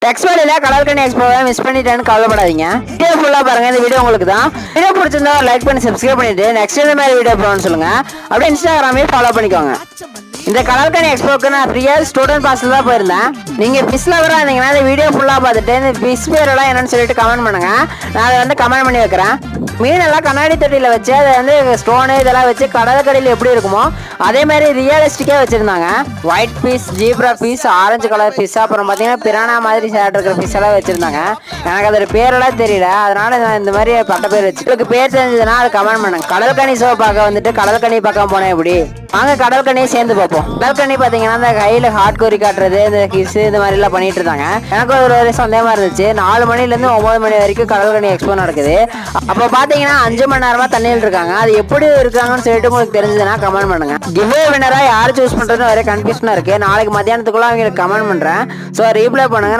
Text வேலையில கடற்கனி எக்ஸ்போவை miss பண்ணிட்டேன்னு கவலைப்படாதீங்க. வீடியோ ஃபுல்லா பாருங்க. இந்த வீடியோ உங்களுக்கு தான். வீடியோ பிடிச்சிருந்தா லைக் பண்ணி சப்ஸ்கிரைப் பண்ணிட்டு நெக்ஸ்ட் இந்த மாதிரி வீடியோ போகணும்னு சொல்லுங்க. அப்படியே இன்ஸ்டாகிராமே ஃபாலோ பண்ணிக்கோங்க. இந்த கடற்கனி எக்ஸ்போக்கு நான் ஃப்ரீயா ஸ்டூடெண்ட் பாஸ்ல தான் போயிருந்தேன். நீங்க ஃபிஷ் லவரா இருந்தீங்கன்னா இந்த வீடியோ ஃபுல்லா பார்த்துட்டு இந்த ஃபிஷ் பேரெல்லாம் என்னன்னு சொல்லிட்டு கமெண்ட் பண்ணுங்க. நான் அதை வந்து கமெண்ட் பண்ணி வைக்கிறேன். மீனெல்லாம் கண்ணாடி தொட்டியில் வச்சு அதை வந்து ஸ்டோனு இதெல்லாம் வச்சு கடற்கரையில் எப்படி இருக்குமோ அதே மாதிரி ரியலிஸ்டிக்காக வச்சுருந்தாங்க. White piece, zebra piece, orange colour piece, அப்புறம் பார்த்தீங்கன்னா பிரானா மாதிரி சேட் இருக்கிற பீஸ் எல்லாம் வச்சுருந்தாங்க. எனக்கு அதோட பேரெல்லாம் தெரியல, அதனால நான் இந்த மாதிரி பட்ட பேர் வச்சு உங்களுக்கு பேர் தெரிஞ்சதுன்னா அது கமெண்ட் பண்ணுங்க. கடற்கனி ஷோ பார்க்க வந்துட்டு கடற்கனி பக்கம் போனேன். எப்படி வாங்க கடற்கனியை சேர்ந்து பார்ப்போம். கடற்கனி பார்த்தீங்கன்னா இந்த கையில் ஹாட் கோரி காட்டுறது, இந்த கிஸ் இந்த மாதிரிலாம் பண்ணிட்டு இருந்தாங்க. எனக்கு ஒரு சந்தேகமாக இருந்துச்சு. 4 மணிலேருந்து 9 மணி வரைக்கும் கடற்கனி எக்ஸ்போ நடக்குது. அப்போ பார்த்தீங்கன்னா 5 மணி நேரமாக தண்ணியில் இருக்காங்க. அது எப்படி இருக்காங்கன்னு சொல்லிட்டு உங்களுக்கு தெரிஞ்சதுன்னா கமெண்ட் பண்ணுங்க. கிவ்வே வினராக யார் சூஸ் பண்ணுறதுன்னு ஒரே கன்ஃபியூஷனாக இருக்குது. நாளைக்கு மத்தியானத்துக்குள்ள அவங்களுக்கு கமெண்ட் பண்ணுறேன். ஸோ ரீப்ளை பண்ணுங்க.